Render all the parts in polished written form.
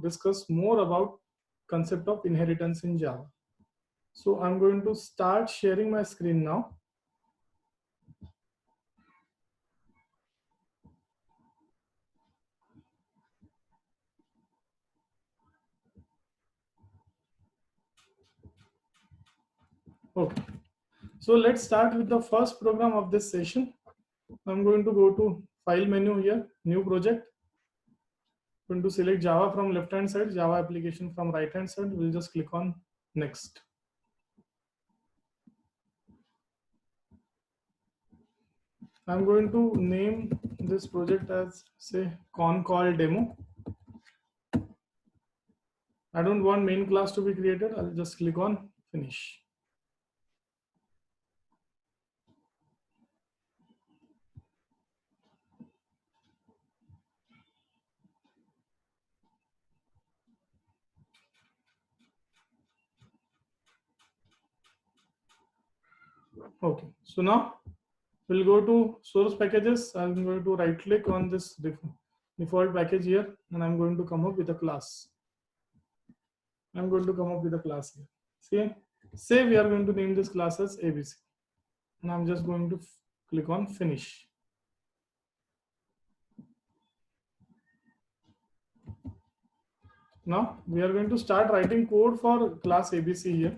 discuss more about concept of inheritance in Java. So I'm going to start sharing my screen now. Okay, so let's start with the first program of this session. I'm going to go to file menu here, new project. I'm going to select Java from left hand side, Java application from right hand side. We'll just click on next. I'm going to name this project as say concall demo. I don't want main class to be created. I'll just click on finish. Okay, so now we'll go to source packages. I'm going to right click on this default package here, and I'm going to come up with a class. I'm going to come up with a class here. See, say we are going to name this class as ABC, and I'm just going to click on finish. Now we are going to start writing code for class ABC here.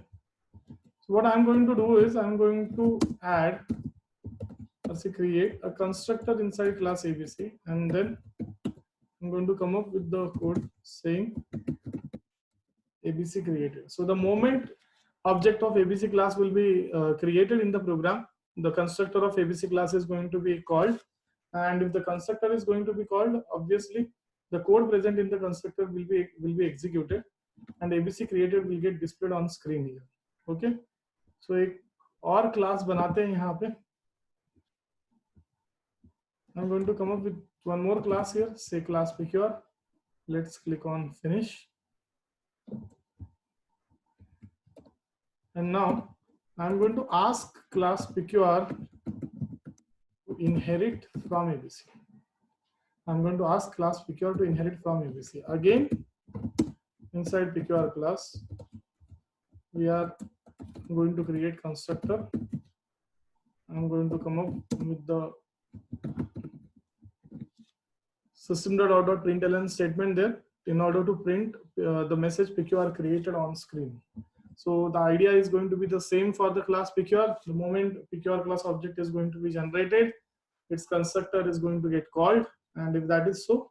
So what I'm going to do is I'm going to add or say create a constructor inside class ABC, and then I'm going to come up with the code saying ABC created. So the moment object of ABC class will be created in the program, the constructor of ABC class is going to be called, and if the constructor is going to be called, obviously the code present in the constructor will be executed, and ABC created will get displayed on screen here. Okay, so एक और class बनाते हैं यहाँ पे. I'm going to come up with one more class here, say class picure. Let's click on finish. And now I'm going to ask class picure to inherit from ABC. I'm going to ask class picure to inherit from ABC. Again, inside picure class, we are going to create constructor. I'm going to come up with the system.out.println statement there in order to print the message picure created on screen. So the idea is going to be the same for the class picure. The moment picure class object is going to be generated, its constructor is going to get called, and if that is so,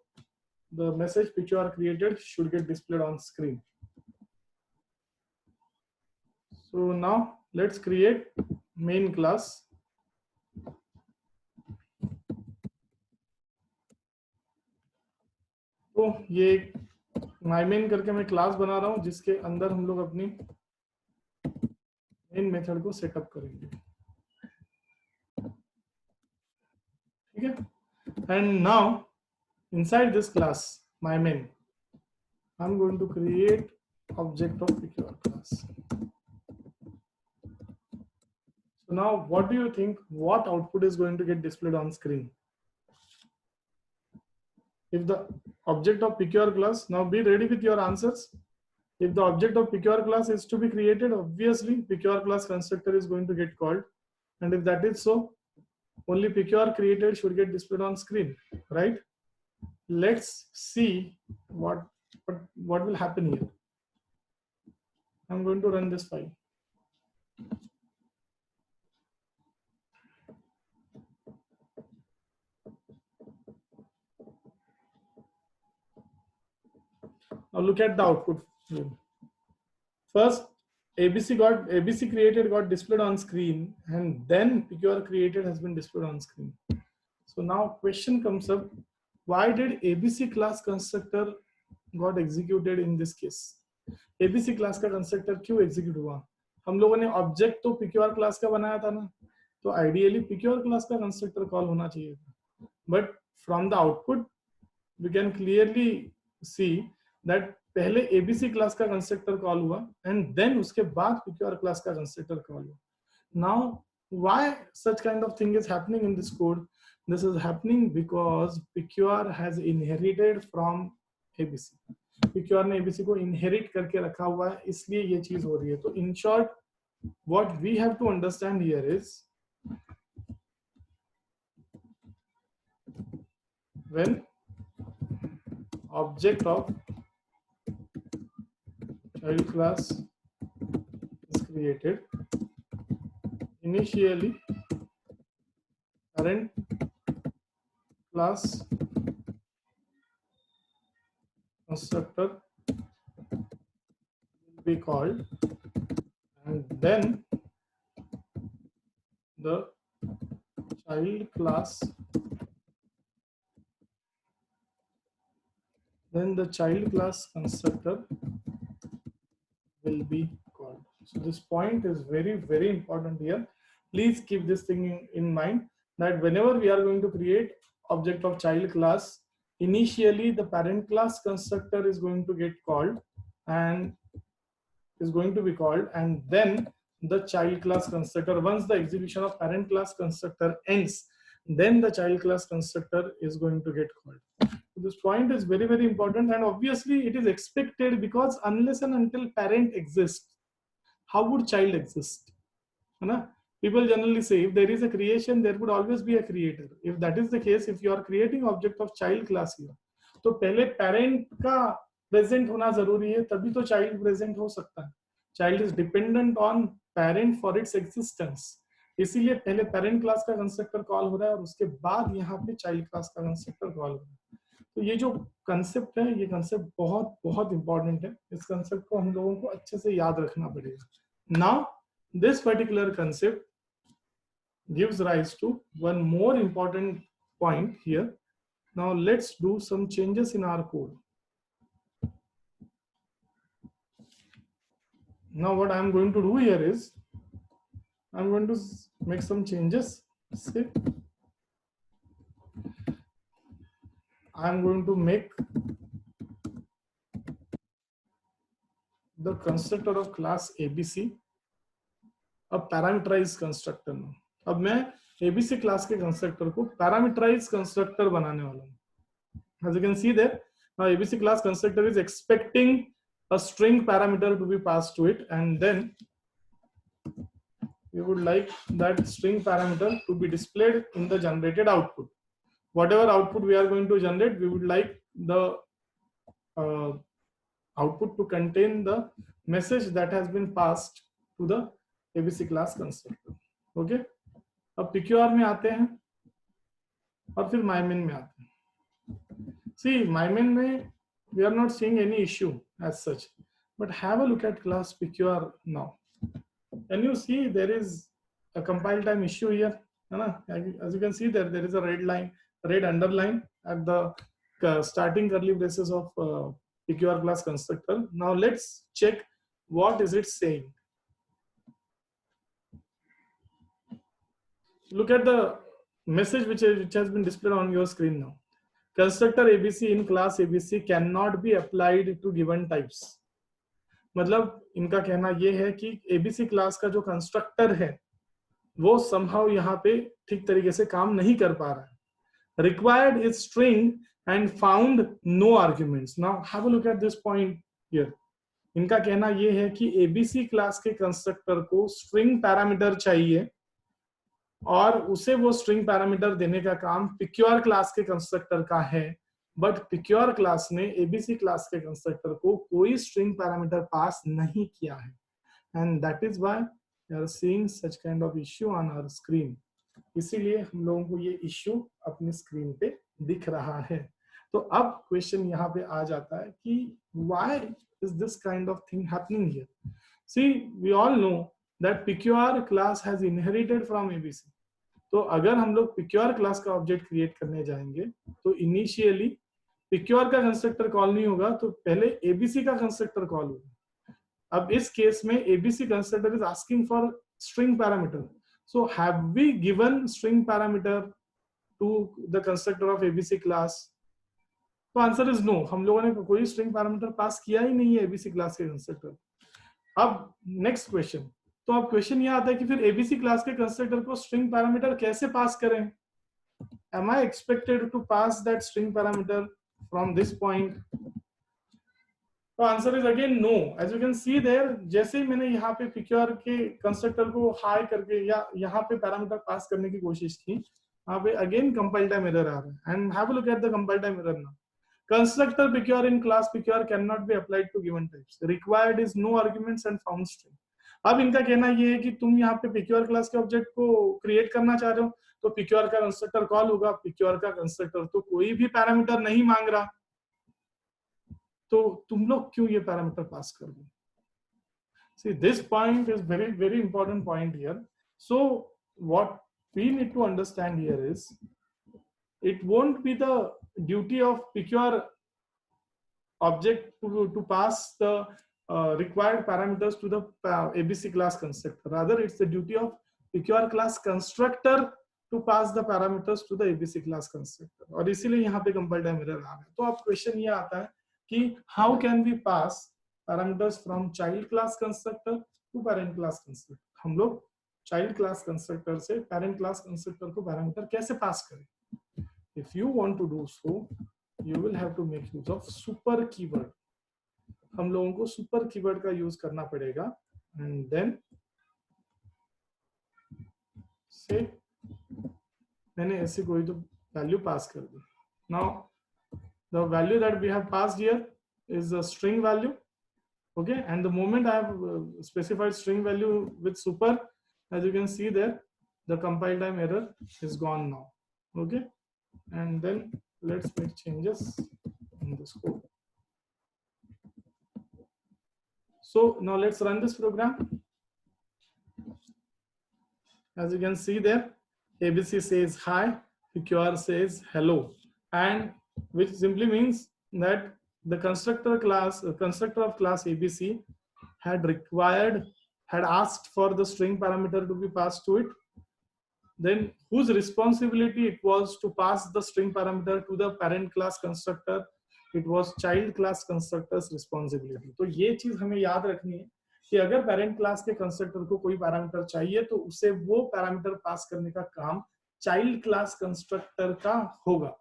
the message picture created should get displayed on screen. So now let's create main class. तो ये my main करके मैं class बना रहा हूँ जिसके अंदर हम लोग अपनी मेन मेथड को सेटअप करेंगे. ठीक है. And now inside this class my main, I'm going to create object of picure class. So now what do you think, what output is going to get displayed on screen? If the object of picure class, now be ready with your answers. If the object of picure class is to be created, obviously picure class constructor is going to get called, and if that is so, only picure created should get displayed on screen, right? Let's see what will happen here. I'm going to run this file. Now look at the output. First, ABC created got displayed on screen, and then picure created has been displayed on screen. So now question comes up, why did ABC class constructor got executed in this case? ABC class का constructor क्यों execute हुआ? हम लोगों ने object तो picure class का बनाया था ना, तो ideally picure class का constructor call होना चाहिए था. But from the output, we can clearly see that पहले ABC class का constructor call हुआ, and then उसके बाद picure class का constructor call हुआ. Now, why such kind of thing is happening in this code? This is happening because picure has inherited from ABC. PQR ने ABC को inherit करके रखा हुआ है, इसलिए ये चीज हो रही है. तो in short what we have to understand here is when object of child class is created, initially parent class constructor will be called, and then the child class constructor will be called. So this point is very, very important here. Please keep this thing in mind, that whenever we are going to create object of child class, initially the parent class constructor is going to get called and then the child class constructor, once the execution of parent class constructor ends, then the child class constructor is going to get called. So this point is very, very important, and obviously it is expected, because unless and until parent exists, how would child exist? People generally say if there is a creation, there would always be a creator. If that is the case, if you are creating object of child class here, तो पहले parent का present होना जरूरी है, तभी तो child present हो सकता है. Child is dependent on parent for its existence. इसीलिए पहले parent class का constructor call हो रहा है और उसके बाद यहाँ पे child class का constructor call हो रहा है. तो ये जो कंसेप्ट है, ये कंसेप्ट बहुत बहुत इंपॉर्टेंट है. इस कंसेप्ट को हम लोगों को अच्छे से याद रखना पड़ेगा. Now this particular concept gives rise to one more important point here. Now let's do some changes in our code. Now what I'm going to do here is I'm going to make some changes. See, I'm going to make the constructor of class ABC a parameterized constructor now. अब मैं ABC class के constructor को parameterise constructor बनाने वाला हूं. As you can see there, now ABC class constructor is expecting a string parameter to be passed to it, and then we would like that string parameter to be displayed in the generated output. Whatever output we are going to generate, we would like the output to contain the message that has been passed to the ABC class constructor. Okay. अब PQR में आते हैं और फिर mymin में आते हैं. See, mymin में we are not seeing any issue as such, but have a look at class PQR now. Can you see there is a compile time issue here? As you can see there is a red underline at the starting curly braces of PQR class constructor. Now let's check what is it saying. Look at the message which has been displayed on your screen now. Constructor ABC in class ABC cannot be applied to given types. मतलब इनका कहना ये है कि ABC class का जो constructor है वो somehow यहाँ पे ठीक तरीके से काम नहीं कर पा रहा है. Required is string and found no arguments. Now have a look at this point here. इनका कहना ये है कि ABC क्लास के कंस्ट्रक्टर को स्ट्रिंग पैरामीटर चाहिए और उसे वो स्ट्रिंग पैरामीटर देने का काम PQR क्लास के कंस्ट्रक्टर का है, बट PQR क्लास ने ABC क्लास के कंस्ट्रक्टर को कोई स्ट्रिंग पैरामीटर पास नहीं किया है, and that is why we are seeing such kind of issue on our screen. इसीलिए हम लोगों को ये इश्यू अपनी स्क्रीन पे दिख रहा है. तो अब क्वेश्चन यहाँ पे आ जाता है कि why is this kind of thing happening here. See, we all know that PQR class has inherited from ABC. तो अगर हम लोग PQR क्लास का ऑब्जेक्ट क्रिएट करने जाएंगे तो इनिशियली PQR का कंस्ट्रक्टर कॉल नहीं होगा, तो पहले ABC का कंस्ट्रक्टर कॉल होगा. अब इस केस में ABC constructor is asking for string parameter. So have we given string parameter to the constructor of ABC class? तो आंसर इज नो. हम लोगों ने कोई स्ट्रिंग पैरामीटर पास किया ही नहीं है ABC क्लास के कंस्ट्रक्टर. अब नेक्स्ट क्वेश्चन, तो अब क्वेश्चन ये आता है कि फिर ABC क्लास के कंस्ट्रक्टर को स्ट्रिंग पैरामीटर कैसे पास करें? Am I expected to pass that string parameter from this point? तो answer is again no. As you can see there, जैसे ही मैंने यहाँ पे पिक्योर के कंस्ट्रक्टर को हाई करके या यहाँ पे पैरामीटर पास करने की कोशिश की, यहाँ पे अगेन कंपाइल टाइम एरर आ रहा है. And have a look at the compile time error now. Constructor picture in class picture cannot be applied to given types. Required is no arguments and found string. अब इनका कहना ये है कि तुम यहाँ पे picture क्लास के ऑब्जेक्ट को क्रिएट करना चाह रहे हो, तो picture का कंस्ट्रक्टर कॉल होगा. picture का कंस्ट्रक्टर तो कोई भी पैरामीटर नहीं मांग रहा, तो तुम लोग क्यों ये पैरामीटर पास कर दो? See, this point is very, very important point here. So what we need to understand here is, it won't be the duty of picture object to pass the required parameters to the ABC class constructor. Rather, it's the duty of picture class constructor to pass the parameters to the ABC class constructor. और इसीलिए यहाँ पे compile time error आ रहा है. तो अब question ये आता है कि how can we pass parameters from child class constructor to parent class constructor? हम लोग child class constructor से parent class constructor को parameter कैसे pass करें? If you want to do so, you will have to make use of super keyword. हम लोगों को super keyword का use करना पड़ेगा. And then say मैंने ऐसे कोई तो value pass कर दी. Now the value that we have passed here is a string value. Okay, and the moment I have specified string value with super, as you can see there, the compile time error is gone now. Okay, and then let's make changes in this code. So now let's run this program. As you can see there, ABC says hi, PQR says hello, and which simply means that the constructor of class ABC had asked for the string parameter to be passed to it. Then whose responsibility it was to pass the string parameter to the parent class constructor? It was child class constructor's responsibility. तो ये चीज हमें याद रखनी है कि अगर parent class के कंस्ट्रक्टर को कोई पैरामीटर चाहिए तो उसे वो पैरामीटर पास करने का काम चाइल्ड क्लास कंस्ट्रक्टर का होगा.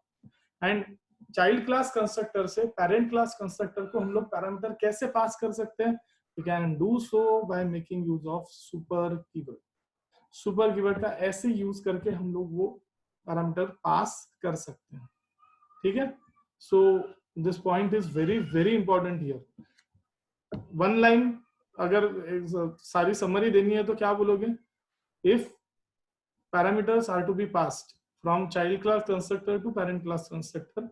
एंड चाइल्ड क्लास कंस्ट्रक्टर से पेरेंट क्लास कंस्ट्रक्टर को हम लोग पैरामीटर कैसे पास कर सकते हैं? We can do so by making use of super keyword. Super keyword का ऐसे यूज करके हम लोग वो पैरामीटर पास कर सकते हैं. ठीक है. So this point is very very important here. One line अगर सारी समरी देनी है तो क्या बोलोगे? If parameters are to be passed from child class constructor to parent class constructor,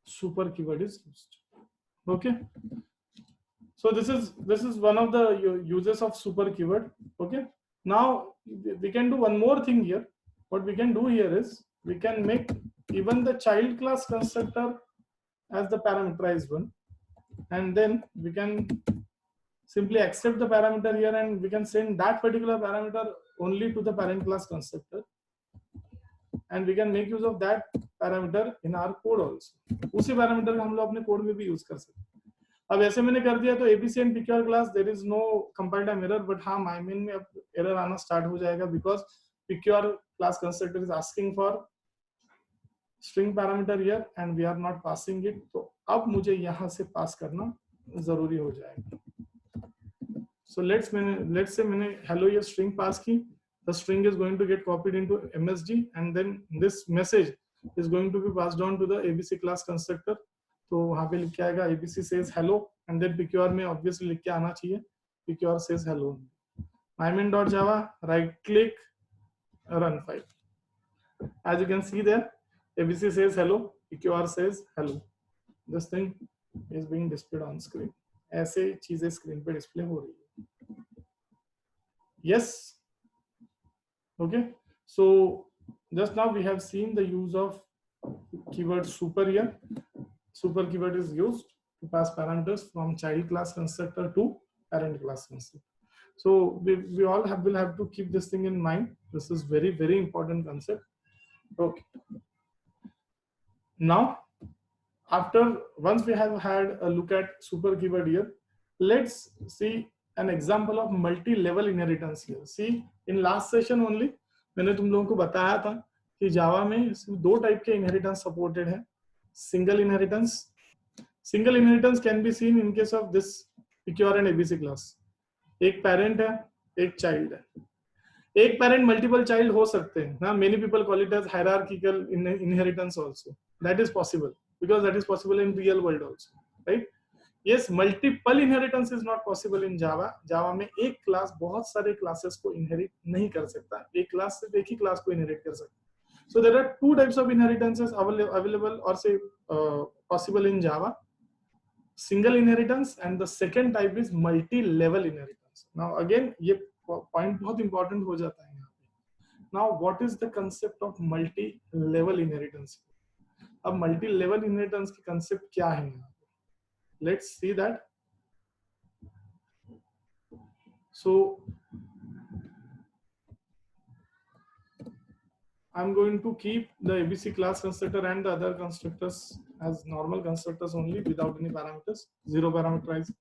super keyword is used. Okay. So this is one of the uses of super keyword. Okay. Now we can do one more thing here. What we can do here is we can make even the child class constructor as the parameterized one, and then we can simply accept the parameter here and we can send that particular parameter only to the parent class constructor, and we can make use of that parameter in our code also. उसी parameter को हम लोग अपने code में भी use कर सकते हैं. अब ऐसे मैंने कर दिया तो ABC and PQR class there is no compile time error, but हाँ माइमेन में अब एरर आना स्टार्ट हो जाएगा because PQR class constructor is asking for string parameter here and we are not passing it. तो अब मुझे यहाँ से पास करना जरूरी हो जाएगा. सो लेट्स से मैंने हेलो ये स्ट्रिंग पास की. The string is going to get copied into MSG and then this message is going to be passed on to the ABC class constructor. तो वहां पे लिख के आएगा ABC says hello and then PQR में obviously लिख के आना चाहिए PQR says hello. mymin.java, right click, run file. As you can see there, ABC says hello, PQR says hello. This thing is being displayed on screen. ऐसे चीजें screen पे display हो रही है. Yes. Okay. So just now we have seen the use of keyword super here. Super keyword is used to pass parameters from child class constructor to parent class constructor. So we all will have to keep this thing in mind. This is very very important concept. Okay. Now, once we have had a look at super keyword here, let's see an example of multi-level inheritance here. See, in last session only मैंने तुम लोगों को बताया था कि जावा में सिर्फ दो टाइप के इनहेरिटेंस सपोर्टेड है. Single inheritance. Single inheritance can be seen in case of this PQR and ABC class. एक पेरेंट है, एक चाइल्ड है. एक पेरेंट मल्टीपल चाइल्ड हो सकते हैं ना. Many people call it as hierarchical inheritance also. That is possible because that is possible in real world also, right? Yes, multiple inheritance is not possible in Java. Java में एक class बहुत सारे classes को inherit नहीं कर सकता. एक class सिर्फ एक ही क्लास को इनहेरिट कर सकता. So there are two types of inheritances available or say possible in Java. Single inheritance and the second type is multi-level inheritance. Now again ये point बहुत important हो जाता है यहाँ पे. Now what is the concept of multi-level inheritance? अब multi level inheritance की concept क्या है? Let's see that. So I am going to keep the ABC class constructor and the other constructors as normal constructors only without any parameters. Zero parameterise,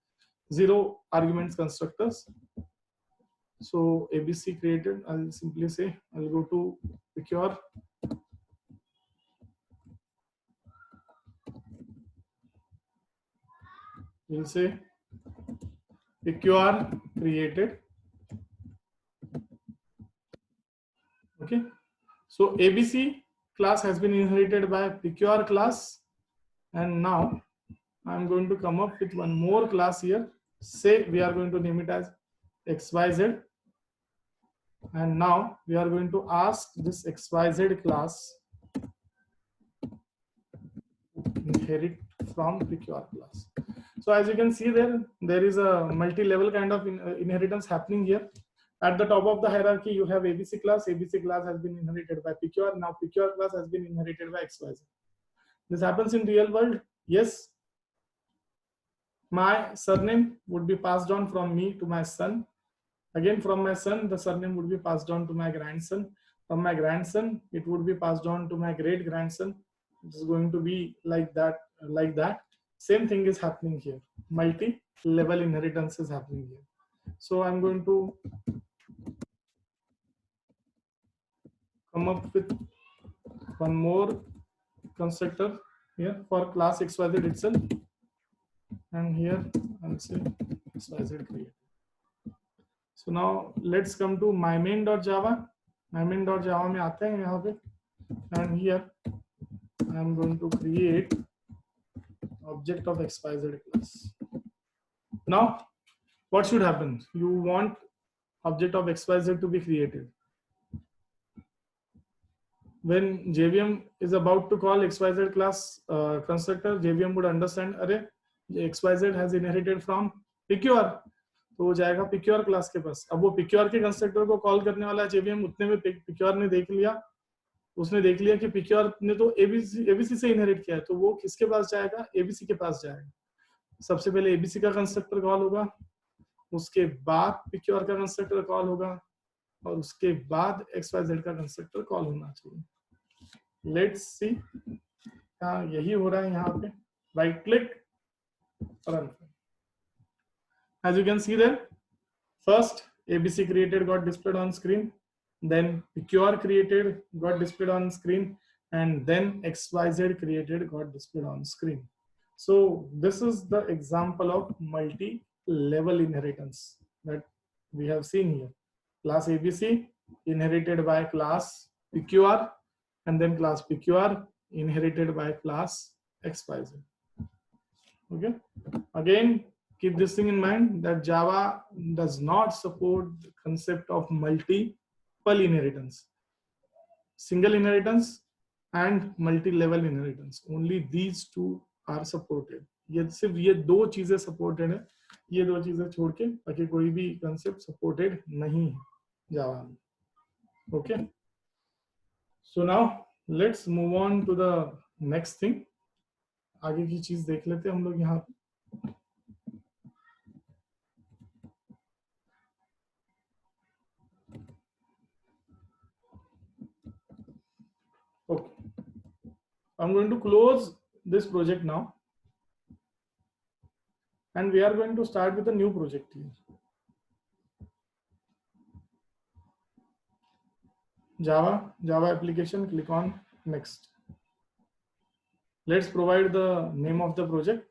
zero arguments constructors. So ABC created, I'll simply say I'll go to PQR. We'll say PQR created. Okay, so ABC class has been inherited by PQR class, and now I'm going to come up with one more class here. Say we are going to name it as XYZ, and now we are going to ask this XYZ class to inherit from PQR class. So as you can see there is a multi-level kind of inheritance happening here. At the top of the hierarchy, you have ABC class. ABC class has been inherited by PQR. Now PQR class has been inherited by XYZ. This happens in real world. Yes, my surname would be passed on from me to my son. Again, from my son, the surname would be passed on to my grandson. From my grandson, it would be passed on to my great grandson. It is going to be like that, like that. Same thing is happening here. Multi-level inheritance is happening here. So I'm going to come up with one more constructor here for class XYZ itself, and here I'll say XYZ create. So now let's come to mymain.java. mymain.java में आते हैं यहाँ पे, and here I'm going to create object of XYZ class. Now what should happen? You want object of XYZ to be created. When JVM is about to call XYZ class constructor, JVM would understand, अरे XYZ has inherited from PQR, तो वो जाएगा PQR class के पास. अब वो PQR के constructor को call करने वाला है JVM. उतने में PQR ने देख लिया, उसने देख लिया कि PQR ने तो ABC से इनहेरिट किया है, तो वो किसके पास जाएगा? ABC के पास जाएगा. सबसे पहले ABC का कंस्ट्रक्टर कॉल होगा, उसके बाद PQR का कंस्ट्रक्टर कॉल होगा, और उसके बाद XYZ का कंस्ट्रक्टर कॉल होना चाहिए. लेट्स सी, हाँ यही हो रहा है यहाँ पे. Right click, run. As you can see there, first ABC created got displayed on screen, then PQR created got displayed on screen, and then XYZ created got displayed on screen. So this is the example of multi-level inheritance that we have seen here. Class ABC inherited by class PQR, and then class PQR inherited by class XYZ. Okay, again keep this thing in mind that Java does not support the concept of multiple inheritance. Single inheritance and multi-level inheritance, only these two are supported. ये सिर्फ ये दो चीजें supported है, ये दो चीजें छोड़ के बाकी कोई भी concept supported नहीं है Java में. Okay, so now let's move on to the next thing. आगे की चीज देख लेते हैं हम लोग यहाँ पे. Okay, I'm going to close this project now, and we are going to start with a new project here. Java application, click on next. Let's provide the name of the project.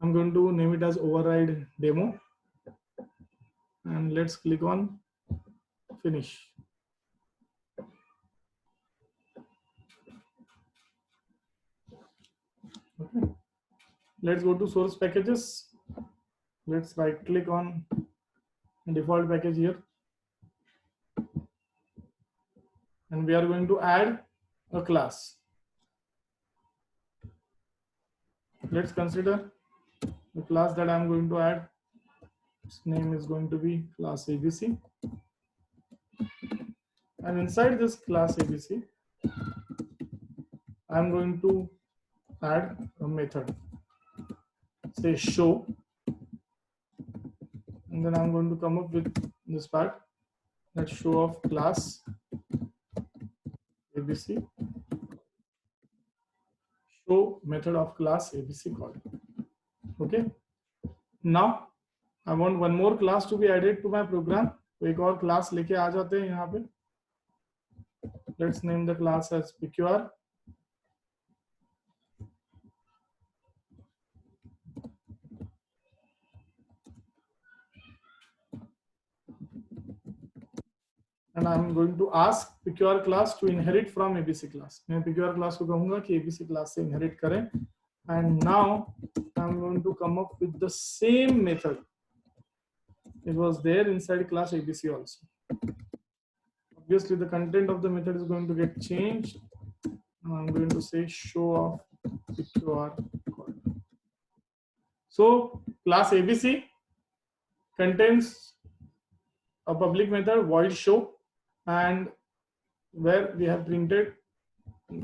I'm going to name it as override demo, and let's click on finish. Okay. Let's go to source packages. Let's right click on default package here, and we are going to add a class. Let's consider the class that I'm going to add. Its name is going to be class ABC, and inside this class ABC I'm going to add a method, say show, and then I'm going to come up with this part, that show of class ABC, show method of class ABC called. Okay, now I want one more class to be added to my program. तो एक और class लेके आ जाते हैं यहाँ पे. Let's name the class as PQR. And I'm going to ask PQR class to inherit from ABC class. मैं PQR class को कहूँगा कि ABC class से inherit करें. And now I'm going to come up with the same method. It was there inside class ABC also. Obviously, the content of the method is going to get changed. I'm going to say show of PQR code. So class ABC contains a public method void show, and where we have printed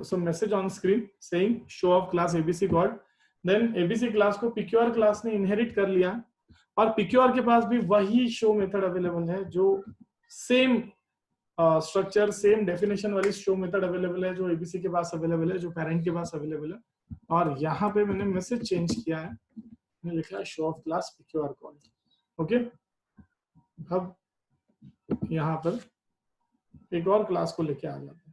some message on screen saying show of class ABC code. Then ABC class को PQR class ने inherit कर लिया, और PQR के पास भी वही show method available है जो same स्ट्रक्चर सेम डेफिनेशन वाली शो मेथड अवेलेबल है जो एबीसी के पास अवेलेबल है, जो पेरेंट के पास अवेलेबल है. और यहाँ पे मैंने मैसेज चेंज किया है, मैंने लिखा है show off class PQR call. Okay, अब यहाँ पर एक और क्लास को लेके आ जाते हैं.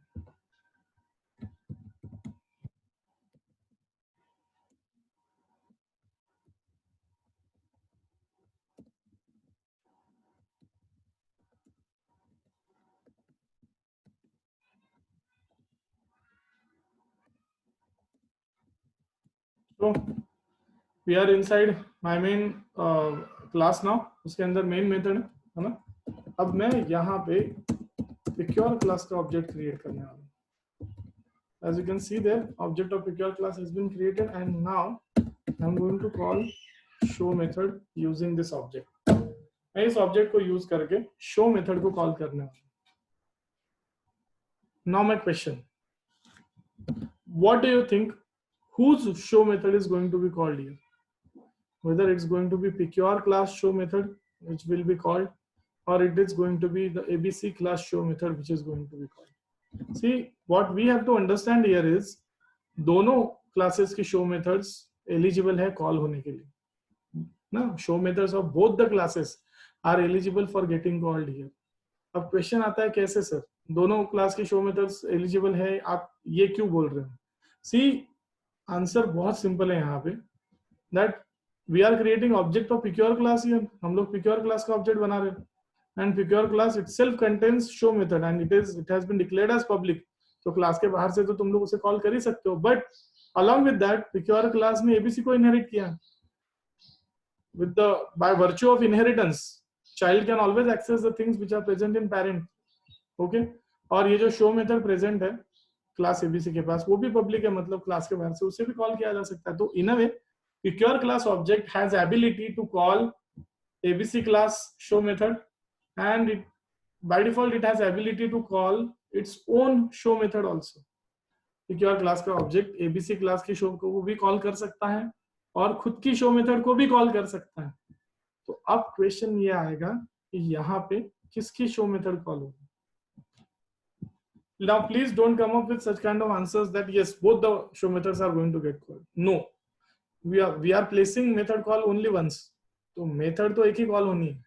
तो we are inside my main class now. उसके अंदर मेन मेथड है ना. अब मैं यहाँ पे PQR क्लास का ऑब्जेक्ट क्रिएट करने वाला हूँ. As you can see there, object of PQR class has been created, and now I'm going to call show method using this object. मैं इस ऑब्जेक्ट को यूज करके show मेथड को call करने वाला हूँ. Now my question, what do you think whose show method is going to be called here? Whether it's going to be PQR class show method which will be called, or it is going to be the ABC class show method which is going to be called. See, what we have to understand here is दोनों classes की show methods eligible है call होने के लिए ना. show methods of both the classes are eligible for getting called here. अब question आता है कैसे सर दोनों क्लास की show methods eligible है, आप ये क्यों बोल रहे हो? See, आंसर बहुत सिंपल है यहाँ पे, that we are creating object of PQR class here. हम लोग PQR class का object बना रहे हैं, and PQR class itself contains show method and it has been declared as public. तो क्लास के बाहर से तो तुम लोग उसे कॉल कर ही सकते हो, but along with that PQR class में ABC को inherit किया. With the by virtue of inheritance, child can always access the things which are present in parent. Okay, और ये जो show method present है क्लास ABC के पास वो भी पब्लिक है, मतलब क्लास के बाहर से उसे भी कॉल किया जा सकता है. तो इन अ वे PQR class object has ability to call ABC class show method, and it by default it has ability to call its own show method also. PQR class का object ABC class की show को वो भी call कर सकता है और खुद की show method को भी कॉल कर सकता है. तो अब क्वेश्चन ये आएगा कि यहाँ पे किसकी show method कॉल होगी. Now please don't come up with such kind of answers that yes both the show methods are going to get called. No, we are placing method call only once. तो method तो एक ही call होनी है.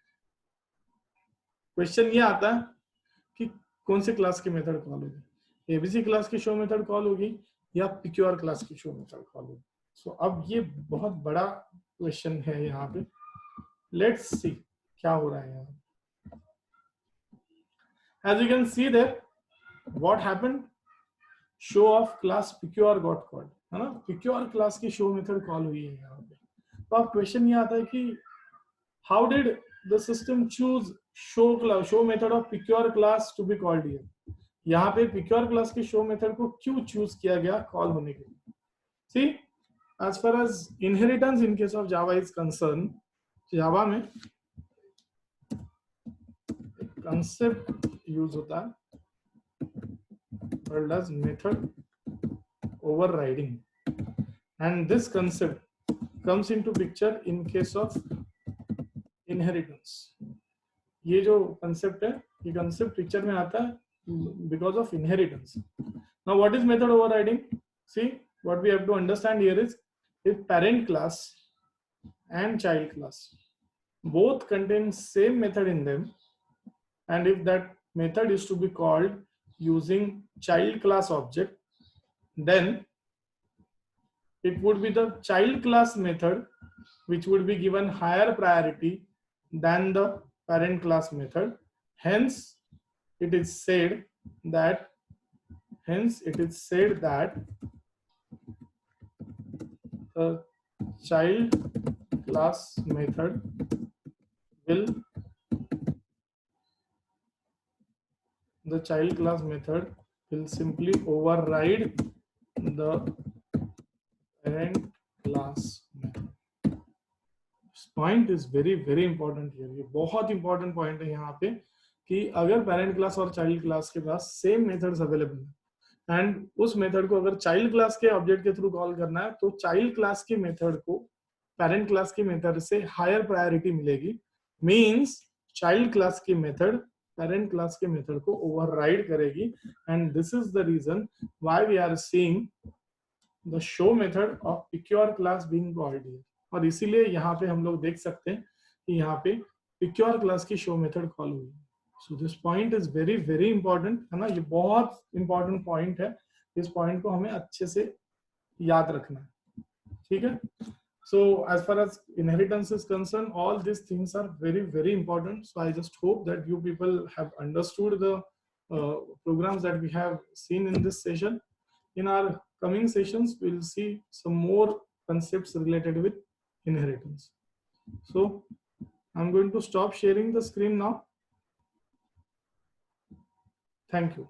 Question ये आता है कि कौन से क्लास की मेथड कॉल होगी, एबीसी क्लास की शो मेथड कॉल होगी या PQR क्लास की शो मेथड कॉल होगी. सो अब ये बहुत बड़ा क्वेश्चन है यहाँ पे. लेट्स सी क्या हो रहा है यहाँ. As you can see there, what happened? Show of class pqr got called, है ना. pqr क्लास की show मेथड कॉल हुई है यहाँ पे. तो अब क्वेश्चन ये आता है कि how did the system choose show method of pqr class to be called here. यहाँ पे pqr क्लास की show मेथड को क्यों चूज किया गया कॉल होने के लिए. See, as far as inheritance in case of Java is concerned, Java में concept यूज होता है called as method overriding, and this concept comes into picture in case of inheritance. ये जो concept है, ये concept picture में आता है because of inheritance. Now what is method overriding? See, what we have to understand here is if parent class and child class both contain same method in them, and if that method is to be called using child class object, then it would be the child class method which would be given higher priority than the parent class method. Hence it is said that the child class method will simply override the parent class method. This point is very important here. ये बहुत important point है यहाँ पे कि अगर parent class और child class के पास same methods available है and उस method को अगर child class के object के through call करना है तो child class की method को parent class की method से higher priority मिलेगी. Means child class की method parent class के method को override करेगी, and this is the reason why we are seeing the show method of pqr class being called here. और इसीलिए यहाँ पे हम लोग देख सकते हैं कि यहाँ पे pqr class की show method कॉल हुई. So this point is very important, है ना. ये बहुत important point है. इस point को हमें अच्छे से याद रखना है. ठीक है. So as far as inheritance is concerned, all these things are very important. So I just hope that you people have understood the programs that we have seen in this session. In our coming sessions, we'll see some more concepts related with inheritance. So I'm going to stop sharing the screen now. Thank you.